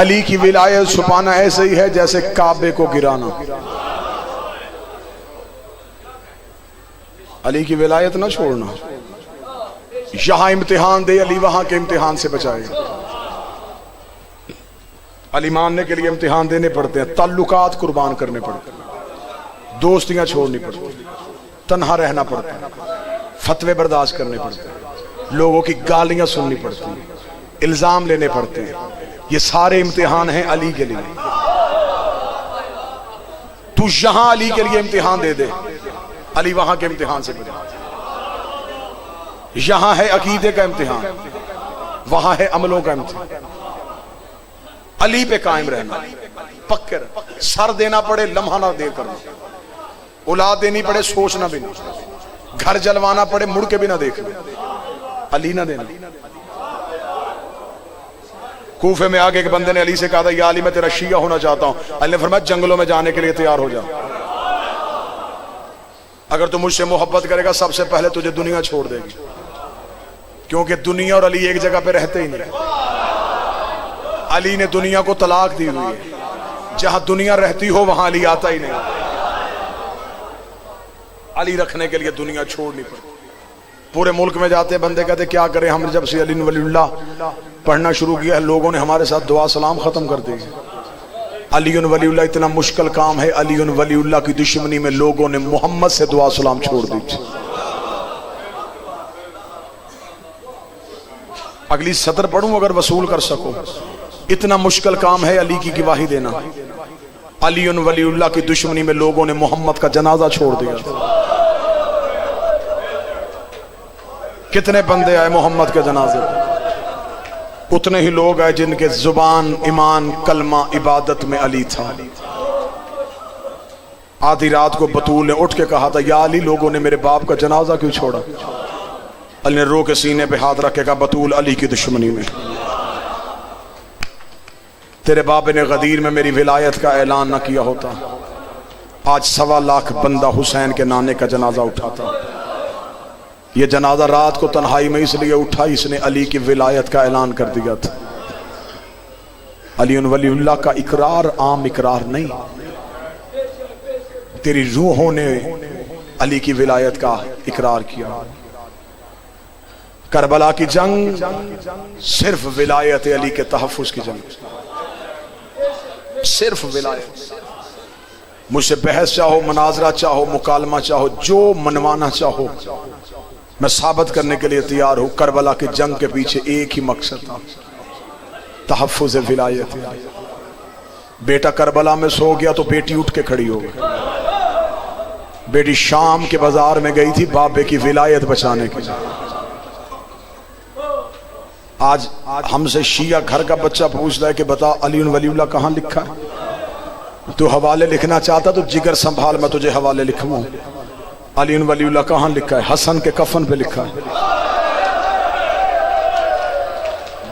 अली की विलायत छुपाना ऐसे ही है जैसे काबे को गिराना। अली की विलायत ना छोड़ना। यहां इम्तिहान दे अली, वहां के इम्तिहान से बचाएगा। अली मानने के लिए इम्तिहान देने पड़ते हैं, ताल्लुकात कुर्बान करने पड़ते हैं, दोस्तियां छोड़नी पड़ती, तन्हा रहना पड़ता है, फतवे बर्दाश्त करने पड़ते हैं, लोगों की गालियां सुननी पड़ती हैं, इल्जाम लेने पड़ते हैं। ये सारे इम्तिहान हैं अली के लिए। तू यहां अली के लिए इम्तिहान दे दे, अली वहां के इम्तिहान से बचा। यहां है अकीदे का इम्तिहान, वहां है अमलों का इम्तिहान। अली पे कायम रहना, पक्के रहना, सर देना पड़े लम्हा ना देकर, औलाद देनी पड़े सोचना भी ना, घर जलवाना पड़े मुड़ के भी ना देखना, अली ना देना। कूफे में आगे एक बंदे ने अली से कहा था, या अली मैं तेरा शिया होना चाहता हूं। अली ने फरमाया जंगलों में जाने के लिए तैयार हो जा, अगर तू मुझसे मोहब्बत करेगा सबसे पहले तुझे दुनिया छोड़ देगी, क्योंकि दुनिया और अली एक जगह पे रहते ही नहीं। अली ने दुनिया को तलाक दी हुई है, जहां दुनिया रहती हो वहां अली आता ही नहीं। अली रखने के लिए दुनिया छोड़नी पड़ती। पूरे मुल्क में जाते बंदे कहते क्या करें, हम जब से अली वलीउल्लाह पढ़ना शुरू किया है लोगों ने हमारे साथ दुआ सलाम खत्म कर दी। अली वलीउल्लाह इतना मुश्किल काम है, अली वलीउल्लाह की दुश्मनी में लोगों ने मोहम्मद से दुआ सलाम छोड़ दी। अगली सतर पढ़ूं अगर वसूल कर सको, इतना मुश्किल काम है अली की गवाही देना। अली वलीउल्लाह की दुश्मनी में लोगों ने मोहम्मद का जनाजा छोड़ दिया। कितने बंदे आए मोहम्मद के जनाजे, उतने ही लोग आए जिनके जुबान ईमान कलमा इबादत में अली था। आधी रात को बतूल ने उठ के कहा था, या अली लोगों ने मेरे बाप का जनाजा क्यों छोड़ा? अली ने रो के सीने पे हाथ रख के कहा, बतूल अली की दुश्मनी में, तेरे बाप ने गदीर में मेरी विलायत का ऐलान न किया होता, आज 1.25 लाख बंदा हुसैन के नाने का जनाजा उठाता। ये जनाजा रात को तन्हाई में इसलिए उठा, इसने अली की विलायत का ऐलान कर दिया था। अली वलीउल्लाह का इकरार आम इकरार नहीं, तेरी रूहों ने अली की विलायत का इकरार किया। करबला की जंग सिर्फ विलायत अली के तहफ्फुज की जंग, सिर्फ विलायत। मुझसे बहस चाहो, मनाजरा चाहो, मुकालमा चाहो, जो मनवाना चाहो, मैं साबित करने के लिए तैयार हूं। करबला की जंग के पीछे एक ही मकसद था, तहफ्फुज विलायत। बेटा करबला में सो गया तो बेटी उठ के खड़ी हो गई। बेटी शाम के बाजार में गई थी बाबे की विलायत बचाने के लिए। आज हमसे शिया घर का बच्चा पूछता है कि बता अली वलीउल्लाह कहां लिखा है? तू हवाले लिखना चाहता तो जिगर संभाल, मैं तुझे हवाले लिखवाऊं। अली वलीउल्लाह कहां लिखा है? हसन के कफन पे लिखा है,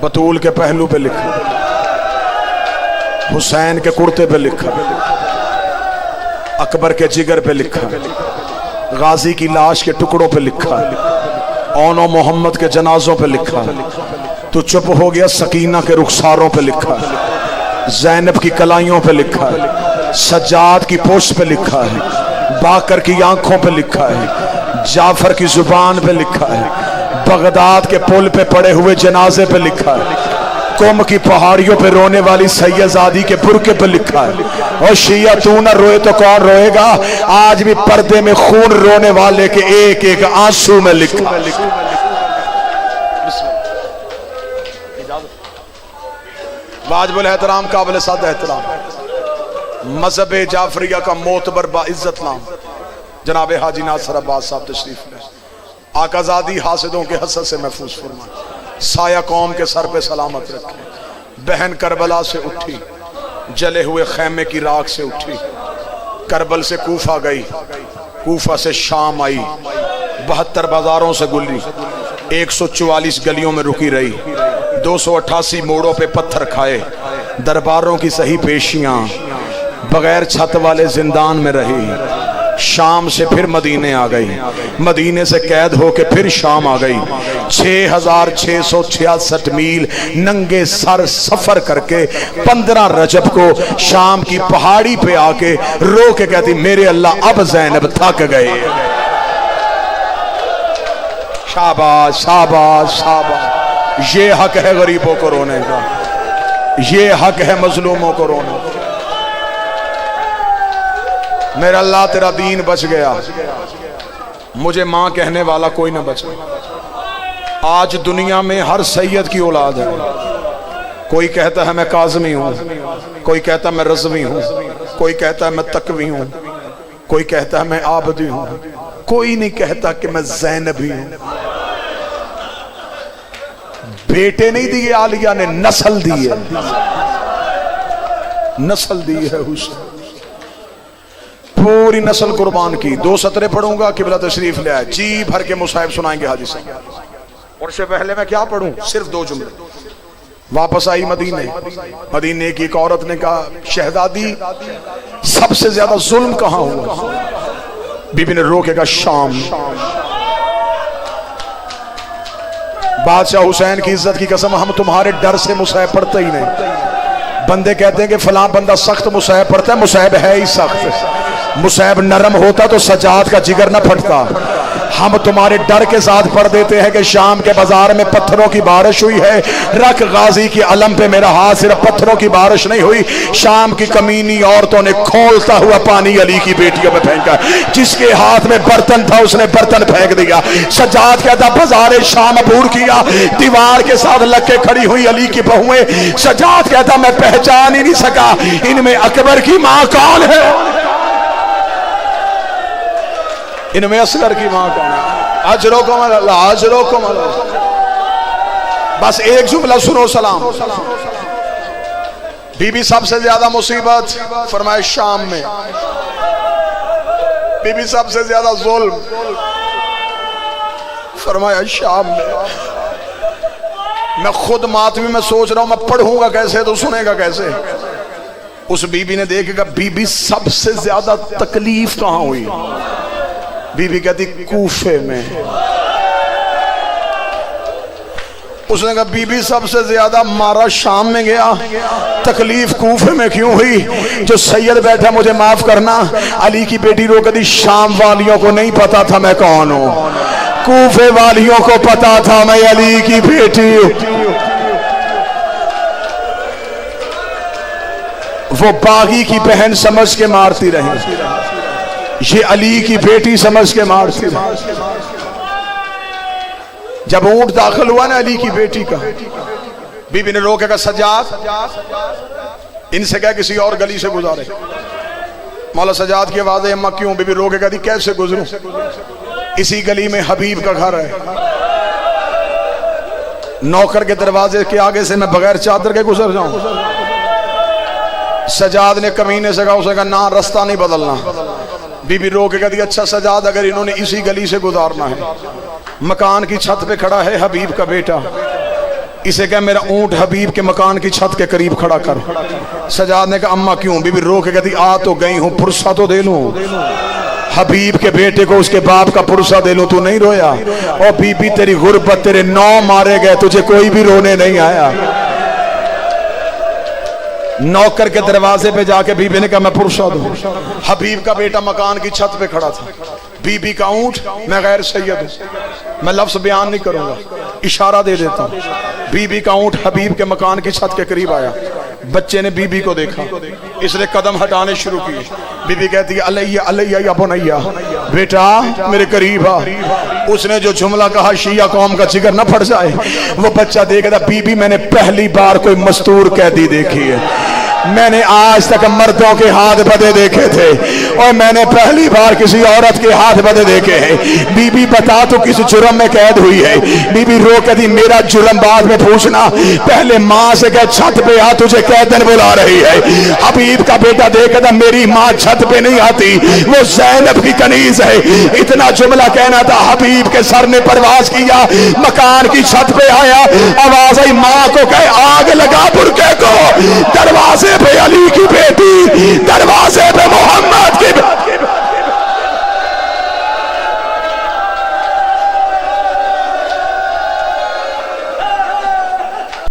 बतूल के पहलू पे लिखा है, हुसैन के कुर्ते पे लिखा है, अकबर के जिगर पे लिखा है, गाजी की लाश के टुकड़ों पे लिखा है, औनो मोहम्मद के जनाजों पे लिखा है। तो चुप हो गया, सकीना के रुखसारों पे लिखा है, जैनब की कलाइयों पे लिखा है, सज्जाद की पोश पे लिखा है, बाकर की आंखों पे लिखा है, जाफर की जुबान पे लिखा है, बगदाद के पुल पे पड़े हुए जनाजे पे लिखा है, कुम की पहाड़ियों पे रोने वाली सैयदादी के बुरके पे लिखा है। और शिया तू ना रोए तो कौन रोएगा? आज भी पर्दे में खून रोने वाले के एक एक आंसू में लिखा है। वाजिबुल एहतराम काबिल साद एहतराम मजहब जाफरिया का मोतबर बाइज्जत नाम जनाब हाजी नासिर अब्बास साहब तशरीफ ले। आकाजादी हासिदों के हसद से महफूज फरमाए, साया कौम के सर पे सलामत रखे। बहन करबला से उठी, जले हुए खैमे की राख से उठी, करबल से कूफा गई, कूफा से शाम आई, 72 बाजारों से गुजरी, 144 गलियों में रुकी रही, 288 मोड़ों पे पत्थर खाए, दरबारों की सही पेशियां, बगैर छत वाले जिंदान में रही, शाम से फिर मदीने आ गई, मदीने से कैद होके फिर शाम आ गई। 6666 मील नंगे सर सफर करके 15 रजब को शाम की पहाड़ी पे आके रो के कहती मेरे अल्लाह अब ज़ैनब थक गए। शाबाश शाबाश शाबाश, ये हक है गरीबों को रोने का, ये हक है मजलूमों को रोने का। मेरा अल्लाह तेरा दीन बच गया, मुझे मां कहने वाला कोई ना बचा। आज दुनिया में हर सैयद की औलाद है, कोई कहता है मैं काज़मी हूं, कोई कहता है मैं रज़वी हूं, कोई कहता है मैं तकवी हूं, कोई कहता है मैं आबदी हूं, कोई नहीं कहता कि मैं ज़ैनबी हूं। बेटे नहीं दिए आलिया ने, नस्ल दी है, नस्ल दी है हुसैन, पूरी नस्ल कुर्बान की। 2 सतरे पढ़ूंगा, किबला तशरीफ ले आए, जी भर के मुसाहिब सुनाएंगे हाजी साहब। और इससे पहले मैं क्या पढ़ूं, सिर्फ 2 जुमले। वापस आई मदीने, मदीने की एक औरत ने कहा शहजादी सबसे ज्यादा जुल्म कहां हुआ? बीबी ने रो के कहा शाम। बादशाह हुसैन की इज्जत की कसम हम तुम्हारे डर से मुसाहिब पढ़ते ही नहीं। बंदे कहते हैं कि फलां बंदा सख्त मुसाहिब पढ़ता है, मुसाहिब है ही सख्त। मुसाहिब नरम होता तो सजाद का जिगर न फटता। हम तुम्हारे डर के साथ पढ़ देते हैं कि शाम के बाजार में पत्थरों की बारिश हुई है, रख गाजी की अलम पे मेरा हाथ, सिर्फ पत्थरों की बारिश नहीं हुई, शाम की कमीनी औरतों ने खोलता हुआ पानी अली की बेटियों में फेंका। जिसके हाथ में बर्तन था उसने बर्तन फेंक दिया। सजाद कहता बाजार शाम अबूर किया, दीवार के साथ लग के खड़ी हुई अली की बहुएं। सजाद कहता मैं पहचान ही नहीं सका इनमें अकबर की मां कौन है, इनमें असगर की मां कौन है। अजरो को अजरो को बस एक जुमला सुनो सलाम। बीबी सबसे ज्यादा मुसीबत फरमाए शाम में, बीबी सबसे ज्यादा जुल्म फरमाया शाम में। मैं खुद मातमी में सोच रहा हूं मैं पढ़ूंगा कैसे तो सुनेगा कैसे। उस बीबी ने देखेगा बीबी सबसे ज्यादा तकलीफ कहां हुई? बीबी कहती कूफे में। उसने कहा बीबी सबसे ज्यादा मारा शाम में गया, तकलीफ कूफे में क्यों हुई? जो सैयद बैठा मुझे माफ करना, अली की बेटी रो कहती शाम वालियों को नहीं पता था मैं कौन हूं, कूफे वालियों को पता था मैं अली की बेटी हूं। वो बागी की बहन समझ के मारती रही, ये अली की बेटी समझ के मारती रही। जब ऊंट दाखिल हुआ ना अली की बेटी का, बीबी ने रोके का सजाद इनसे क्या किसी और गली से गुजारे। मौला सजाद की आवाज है अम्मा क्यों? बीबी रोके कहती कैसे गुजरूं, इसी गली में हबीब का घर है, नौकर के दरवाजे के आगे से मैं बगैर चादर के गुजर जाऊं? सजाद ने कमीने से कहा, उसने कहा ना रास्ता नहीं बदलना। बीबी रो के कहती अच्छा सजाद अगर इन्होंने इसी गली से गुजारना है, मकान की छत पे खड़ा है हबीब का बेटा, इसे कह मेरा ऊंट हबीब के मकान की छत के करीब खड़ा कर। सजाद ने कहा अम्मा क्यों? बीबी रो के कहती आ तो गई हूं, पुरसा तो दे लूं, हबीब के बेटे को उसके बाप का पुरसा दे लूं। तू नहीं रोया? और बीबी तेरी गुर्बत, तेरे 9 मारे गए, तुझे कोई भी रोने नहीं आया। नौकर के दरवाजे पे जाके बीबी ने कहा मैं पुरसा दूं। हबीब का बेटा मकान की छत पे खड़ा था, बीबी का ऊंट, मैं गैर सैयद हूं, मैं लफ्ज बयान नहीं करूंगा, इशारा दे देता हूं। बीबी का ऊंट हबीब के मकान की छत के करीब आया, बच्चे ने बीबी को देखा, इसने कदम हटाने शुरू किए। बीबी कहती है अलैया अलैया या बुनैया, बेटा मेरे करीब आ। उसने जो जुमला कहा शिया कौम का जिगर न फट जाए, वो बच्चा देख रहा बीबी मैंने पहली बार कोई मस्तूर कैदी देखी है, मैंने आज तक मर्दों के हाथ बदे देखे थे और मैंने पहली बार किसी औरत के हाथ बदे देखे हैं। बीबी बता तू किस जुर्म में कैद हुई है? बीबी रो के दी मेरा जुर्म बाद में पूछना, पहले माँ से कह छत पे आ, तुझे कैदन बुला रही है। हबीब का बेटा देख था मेरी माँ छत पे नहीं आती, वो ज़ैनब की कनीज है। इतना जुमला कहना था, हबीब के सर ने परवाज किया, मकान की छत पे आया, आवाज आई माँ को कह आग लगा बुरके को, दरवाजे पे अली की